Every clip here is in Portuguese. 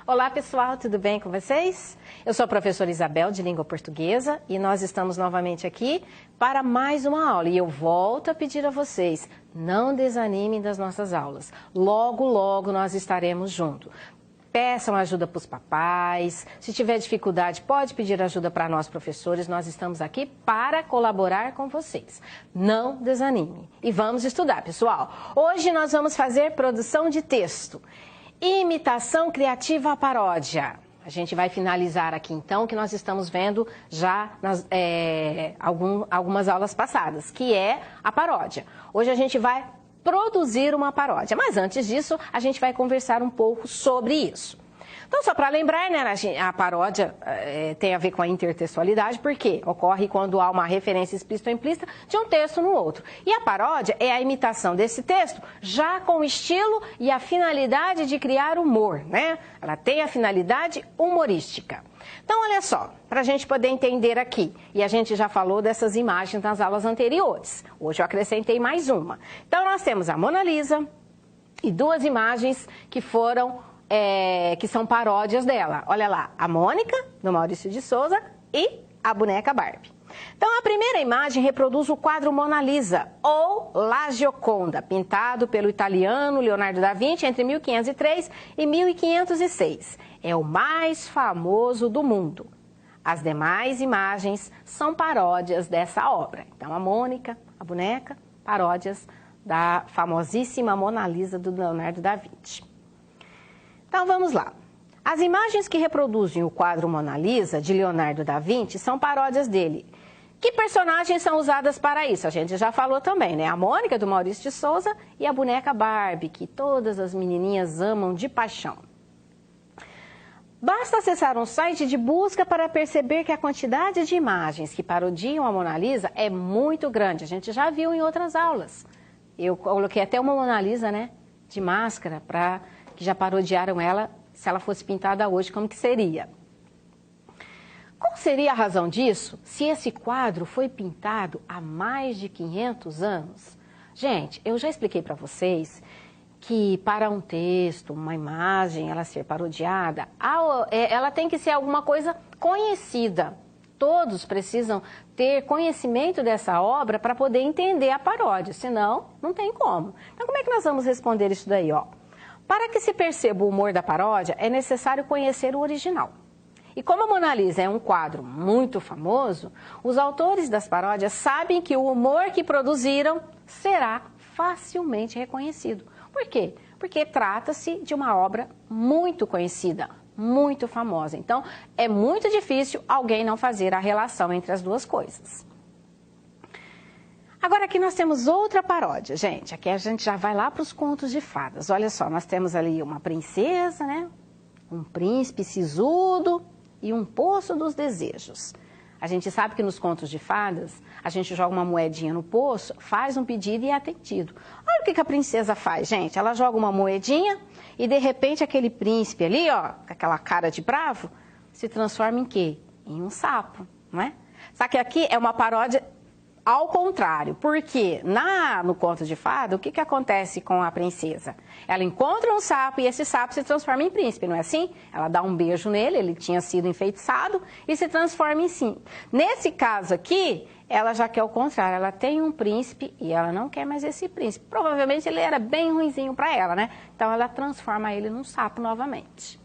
Olá pessoal, tudo bem com vocês? Eu sou a professora Isabel de Língua Portuguesa e nós estamos novamente aqui para mais uma aula. E eu volto a pedir a vocês, não desanimem das nossas aulas. Logo, logo nós estaremos juntos. Peçam ajuda para os papais, se tiver dificuldade pode pedir ajuda para nós professores, nós estamos aqui para colaborar com vocês. Não desanimem e vamos estudar, pessoal. Hoje nós vamos fazer produção de texto. Imitação criativa à paródia. A gente vai finalizar aqui então, que nós estamos vendo já nas algumas aulas passadas, que é a paródia. Hoje a gente vai produzir uma paródia, mas antes disso a gente vai conversar um pouco sobre isso. Então, só para lembrar, né, a paródia tem a ver com a intertextualidade, porque ocorre quando há uma referência explícita ou implícita de um texto no outro. E a paródia é a imitação desse texto já com o estilo e a finalidade de criar humor, né? Ela tem a finalidade humorística. Então, olha só, para a gente poder entender aqui, e a gente já falou dessas imagens nas aulas anteriores. Hoje eu acrescentei mais uma. Então, nós temos a Mona Lisa e duas imagens que são paródias dela. Olha lá, a Mônica, do Maurício de Souza, e a boneca Barbie. Então, a primeira imagem reproduz o quadro Mona Lisa, ou La Gioconda, pintado pelo italiano Leonardo da Vinci entre 1503 e 1506. É o mais famoso do mundo. As demais imagens são paródias dessa obra. Então, a Mônica, a boneca, paródias da famosíssima Mona Lisa do Leonardo da Vinci. Então, vamos lá. As imagens que reproduzem o quadro Mona Lisa, de Leonardo da Vinci, são paródias dele. Que personagens são usadas para isso? A gente já falou também, né? A Mônica, do Maurício de Souza, e a boneca Barbie, que todas as menininhas amam de paixão. Basta acessar um site de busca para perceber que a quantidade de imagens que parodiam a Mona Lisa é muito grande. A gente já viu em outras aulas. Eu coloquei até uma Mona Lisa, né, de máscara, que já parodiaram ela, se ela fosse pintada hoje, como que seria? Qual seria a razão disso, se esse quadro foi pintado há mais de 500 anos? Gente, eu já expliquei para vocês que para um texto, uma imagem, ela ser parodiada, ela tem que ser alguma coisa conhecida. Todos precisam ter conhecimento dessa obra para poder entender a paródia, senão não tem como. Então, como é que nós vamos responder isso daí, ó? Para que se perceba o humor da paródia, é necessário conhecer o original. E como a Mona Lisa é um quadro muito famoso, os autores das paródias sabem que o humor que produziram será facilmente reconhecido. Por quê? Porque trata-se de uma obra muito conhecida, muito famosa. Então, é muito difícil alguém não fazer a relação entre as duas coisas. Agora aqui nós temos outra paródia, gente. Aqui a gente já vai lá para os contos de fadas. Olha só, nós temos ali uma princesa, né? Um príncipe sisudo e um poço dos desejos. A gente sabe que nos contos de fadas, a gente joga uma moedinha no poço, faz um pedido e é atendido. Olha o que a princesa faz, gente. Ela joga uma moedinha e de repente aquele príncipe ali, ó, com aquela cara de bravo, se transforma em quê? Em um sapo, não é? Só que aqui é uma paródia ao contrário, porque no conto de fada, o que acontece com a princesa? Ela encontra um sapo e esse sapo se transforma em príncipe, não é assim? Ela dá um beijo nele, ele tinha sido enfeitiçado e se transforma em sim. Nesse caso aqui, ela já quer o contrário, ela tem um príncipe e ela não quer mais esse príncipe. Provavelmente ele era bem ruinzinho para ela, né? Então ela transforma ele num sapo novamente.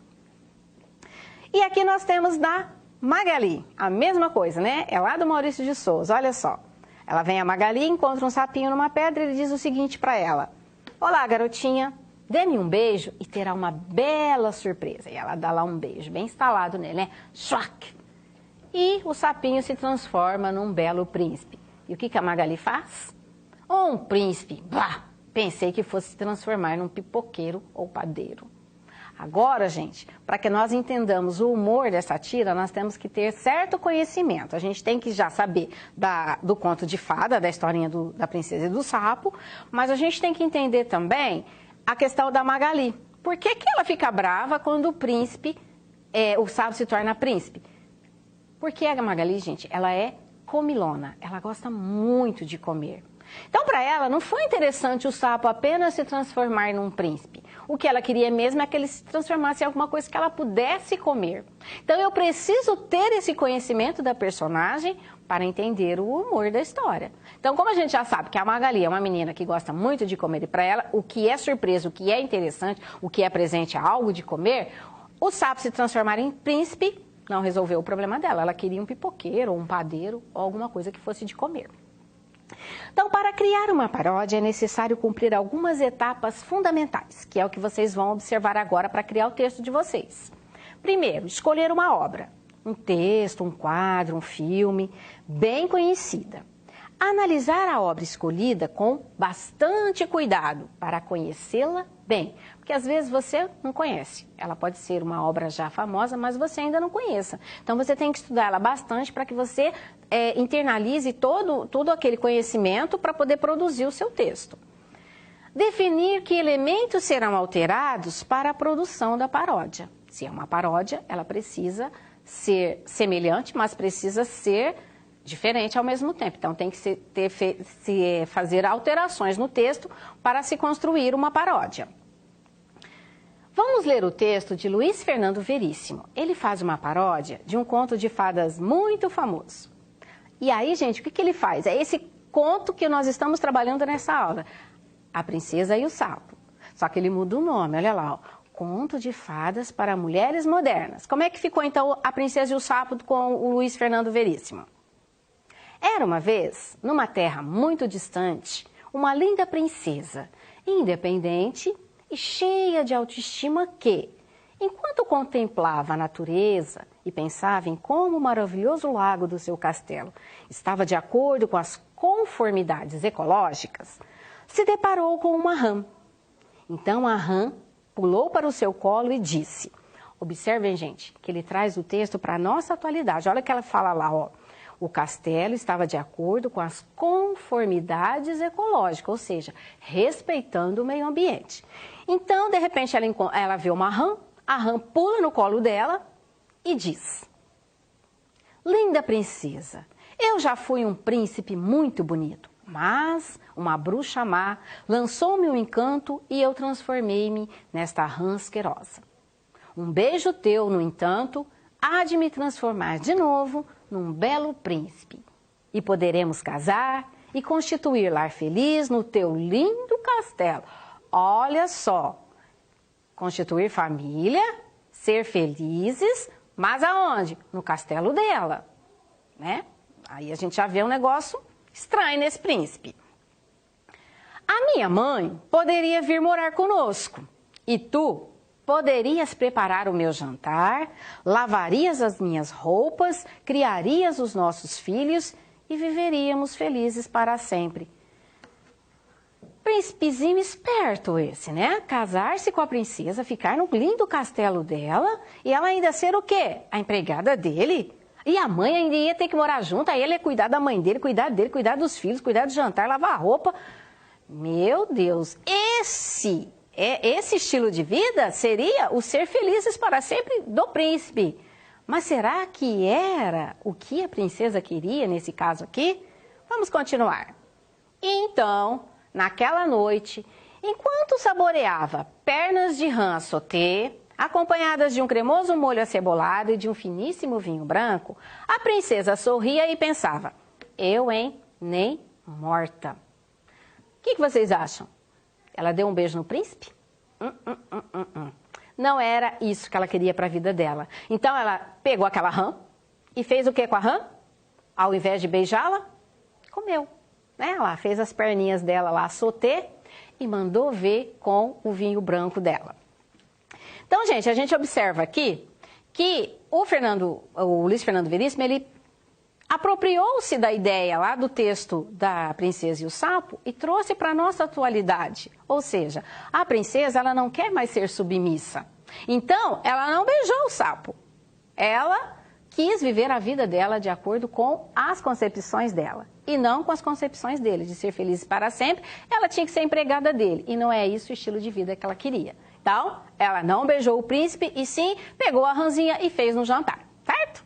E aqui nós temos da Magali, a mesma coisa, né? É lá do Maurício de Souza, olha só. Ela vem a Magali, encontra um sapinho numa pedra e ele diz o seguinte para ela: olá, garotinha, dê-me um beijo e terá uma bela surpresa. E ela dá lá um beijo bem instalado nele, né? Schwack! E o sapinho se transforma num belo príncipe. E o que a Magali faz? Um príncipe, bah! Pensei que fosse se transformar num pipoqueiro ou padeiro. Agora, gente, para que nós entendamos o humor dessa tira, nós temos que ter certo conhecimento. A gente tem que já saber do conto de fada, da historinha da princesa e do sapo, mas a gente tem que entender também a questão da Magali. Por que ela fica brava quando o sapo se torna príncipe? Porque a Magali, gente, ela é comilona, ela gosta muito de comer. Então, para ela, não foi interessante o sapo apenas se transformar num príncipe. O que ela queria mesmo é que ele se transformasse em alguma coisa que ela pudesse comer. Então, eu preciso ter esse conhecimento da personagem para entender o humor da história. Então, como a gente já sabe que a Magali é uma menina que gosta muito de comer, e para ela, o que é surpresa, o que é interessante, o que é presente é algo de comer, o sapo se transformar em príncipe não resolveu o problema dela. Ela queria um pipoqueiro, ou um padeiro, ou alguma coisa que fosse de comer. Então, para criar uma paródia é necessário cumprir algumas etapas fundamentais, que é o que vocês vão observar agora para criar o texto de vocês. Primeiro, escolher uma obra, um texto, um quadro, um filme, bem conhecida. Analisar a obra escolhida com bastante cuidado para conhecê-la bem, porque às vezes você não conhece. Ela pode ser uma obra já famosa, mas você ainda não conheça. Então você tem que estudar ela bastante para que você internalize todo aquele conhecimento para poder produzir o seu texto. Definir que elementos serão alterados para a produção da paródia. Se é uma paródia, ela precisa ser semelhante, mas precisa ser diferente ao mesmo tempo. Então, tem que fazer alterações no texto para se construir uma paródia. Vamos ler o texto de Luiz Fernando Veríssimo. Ele faz uma paródia de um conto de fadas muito famoso. E aí, gente, o que ele faz? É esse conto que nós estamos trabalhando nessa aula. A Princesa e o Sapo. Só que ele muda o nome, olha lá, ó. Conto de fadas para mulheres modernas. Como é que ficou, então, A Princesa e o Sapo com o Luiz Fernando Veríssimo? Era uma vez, numa terra muito distante, uma linda princesa, independente e cheia de autoestima que, enquanto contemplava a natureza e pensava em como o maravilhoso lago do seu castelo estava de acordo com as conformidades ecológicas, se deparou com uma rã. Então a rã pulou para o seu colo e disse, observem, gente, que ele traz o texto para a nossa atualidade. Olha o que ela fala lá, ó. O castelo estava de acordo com as conformidades ecológicas, ou seja, respeitando o meio ambiente. Então, de repente, ela vê uma rã, a rã pula no colo dela e diz, linda princesa, eu já fui um príncipe muito bonito, mas uma bruxa má lançou-me um encanto e eu transformei-me nesta rã asquerosa. Um beijo teu, no entanto, há de me transformar de novo num belo príncipe. E poderemos casar e constituir lar feliz no teu lindo castelo. Olha só, constituir família, ser felizes, mas aonde? No castelo dela, né? Aí a gente já vê um negócio estranho nesse príncipe. A minha mãe poderia vir morar conosco e tu poderias preparar o meu jantar, lavarias as minhas roupas, criarias os nossos filhos e viveríamos felizes para sempre. Príncipezinho esperto esse, né? Casar-se com a princesa, ficar no lindo castelo dela e ela ainda ser o quê? A empregada dele? E a mãe ainda ia ter que morar junto, aí ele ia cuidar da mãe dele, cuidar dos filhos, cuidar do jantar, lavar a roupa. Meu Deus, esse estilo de vida seria o ser felizes para sempre do príncipe. Mas será que era o que a princesa queria nesse caso aqui? Vamos continuar. Então, naquela noite, enquanto saboreava pernas de rã sauté, acompanhadas de um cremoso molho acebolado e de um finíssimo vinho branco, a princesa sorria e pensava, eu, hein, nem morta. O que vocês acham? Ela deu um beijo no príncipe? Não era isso que ela queria para a vida dela. Então ela pegou aquela rã e fez o que com a rã? Ao invés de beijá-la, comeu. Né? Ela fez as perninhas dela lá sauté e mandou ver com o vinho branco dela. Então, gente, a gente observa aqui que o Luiz Fernando Veríssimo, ele apropriou-se da ideia lá do texto da Princesa e o Sapo e trouxe para a nossa atualidade. Ou seja, a princesa ela não quer mais ser submissa. Então, ela não beijou o sapo. Ela quis viver a vida dela de acordo com as concepções dela. E não com as concepções dele, de ser feliz para sempre. Ela tinha que ser empregada dele. E não é isso o estilo de vida que ela queria. Então, ela não beijou o príncipe e sim pegou a rãzinha e fez no jantar. Certo?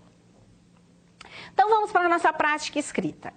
Então, vamos para a nossa prática escrita.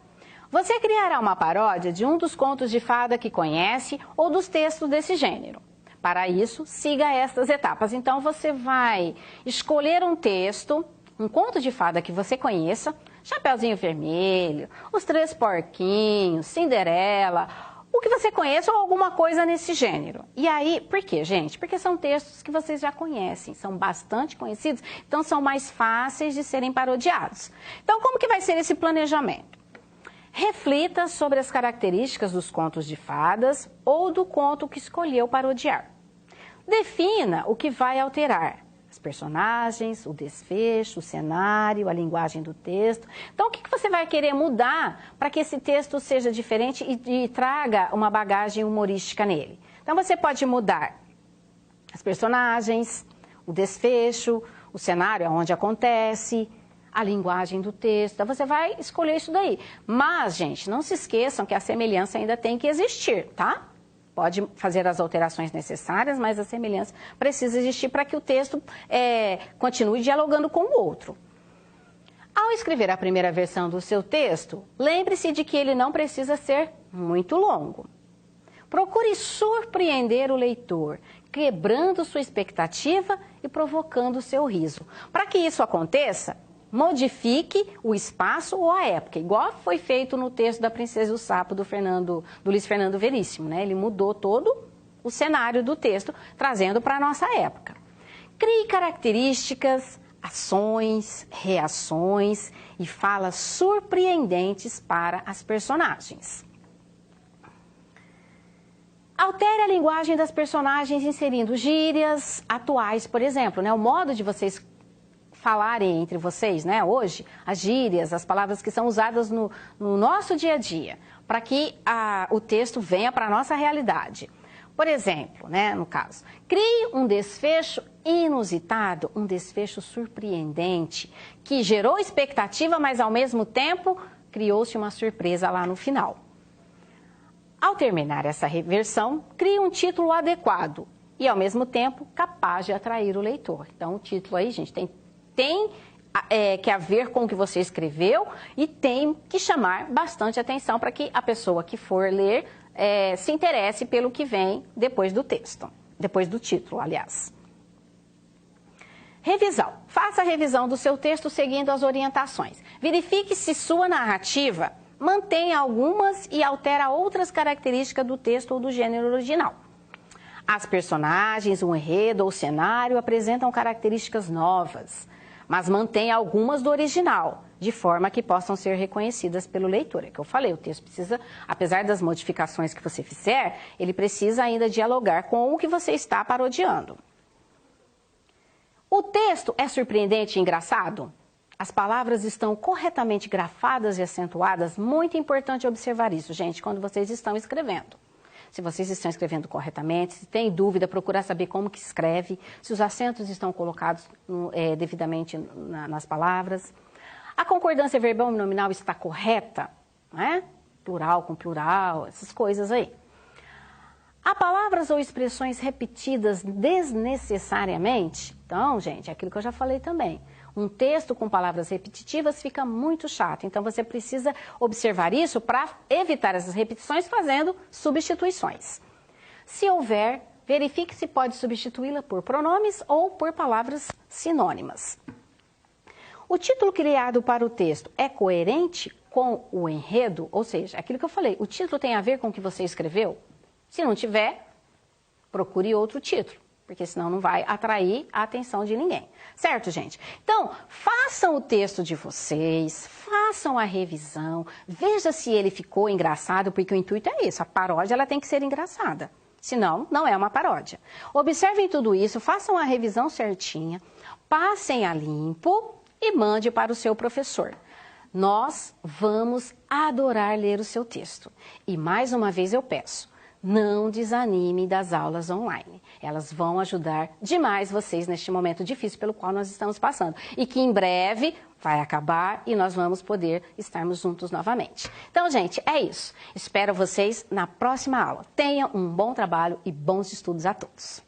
Você criará uma paródia de um dos contos de fada que conhece ou dos textos desse gênero. Para isso, siga estas etapas. Então, você vai escolher um texto, um conto de fada que você conheça, Chapeuzinho Vermelho, Os Três Porquinhos, Cinderela, o que você conheça ou alguma coisa nesse gênero. E aí, por quê, gente? Porque são textos que vocês já conhecem, são bastante conhecidos, então são mais fáceis de serem parodiados. Então, como que vai ser esse planejamento? Reflita sobre as características dos contos de fadas ou do conto que escolheu parodiar. Defina o que vai alterar. As personagens, o desfecho, o cenário, a linguagem do texto. Então, o que você vai querer mudar para que esse texto seja diferente e traga uma bagagem humorística nele? Então, você pode mudar as personagens, o desfecho, o cenário onde acontece, a linguagem do texto. Então, você vai escolher isso daí. Mas, gente, não se esqueçam que a semelhança ainda tem que existir, tá? Pode fazer as alterações necessárias, mas a semelhança precisa existir para que o texto continue dialogando com o outro. Ao escrever a primeira versão do seu texto, lembre-se de que ele não precisa ser muito longo. Procure surpreender o leitor, quebrando sua expectativa e provocando seu riso. Para que isso aconteça, modifique o espaço ou a época, igual foi feito no texto da Princesa e o Sapo do Luiz Fernando Veríssimo, né? Ele mudou todo o cenário do texto, trazendo para a nossa época. Crie características, ações, reações e falas surpreendentes para as personagens. Altere a linguagem das personagens inserindo gírias atuais, por exemplo, né? O modo de vocês falarem entre vocês, né, hoje, as gírias, as palavras que são usadas no nosso dia a dia, para que o texto venha para a nossa realidade. Por exemplo, né, no caso, crie um desfecho inusitado, um desfecho surpreendente, que gerou expectativa, mas ao mesmo tempo criou-se uma surpresa lá no final. Ao terminar essa reversão, crie um título adequado e, ao mesmo tempo, capaz de atrair o leitor. Então, o título aí, gente, tem que haver com o que você escreveu e tem que chamar bastante atenção para que a pessoa que for ler se interesse pelo que vem depois do texto, depois do título, aliás. Revisão. Faça a revisão do seu texto seguindo as orientações. Verifique se sua narrativa mantém algumas e altera outras características do texto ou do gênero original. As personagens, o enredo ou o cenário apresentam características novas, mas mantém algumas do original, de forma que possam ser reconhecidas pelo leitor. É que eu falei, o texto precisa, apesar das modificações que você fizer, ele precisa ainda dialogar com o que você está parodiando. O texto é surpreendente e engraçado? As palavras estão corretamente grafadas e acentuadas? Muito importante observar isso, gente, quando vocês estão escrevendo. Se vocês estão escrevendo corretamente, se tem dúvida, procurar saber como que escreve, se os acentos estão colocados devidamente nas palavras. A concordância verbal e nominal está correta, né? Plural com plural, essas coisas aí. Há palavras ou expressões repetidas desnecessariamente? Então, gente, é aquilo que eu já falei também. Um texto com palavras repetitivas fica muito chato. Então, você precisa observar isso para evitar essas repetições fazendo substituições. Se houver, verifique se pode substituí-la por pronomes ou por palavras sinônimas. O título criado para o texto é coerente com o enredo? Ou seja, aquilo que eu falei, o título tem a ver com o que você escreveu? Se não tiver, procure outro título, porque senão não vai atrair a atenção de ninguém. Certo, gente? Então, façam o texto de vocês, façam a revisão, veja se ele ficou engraçado, porque o intuito é isso, a paródia ela tem que ser engraçada, senão não é uma paródia. Observem tudo isso, façam a revisão certinha, passem a limpo e mande para o seu professor. Nós vamos adorar ler o seu texto. E mais uma vez eu peço, não desanime das aulas online. Elas vão ajudar demais vocês neste momento difícil pelo qual nós estamos passando. E que em breve vai acabar e nós vamos poder estarmos juntos novamente. Então, gente, é isso. Espero vocês na próxima aula. Tenham um bom trabalho e bons estudos a todos.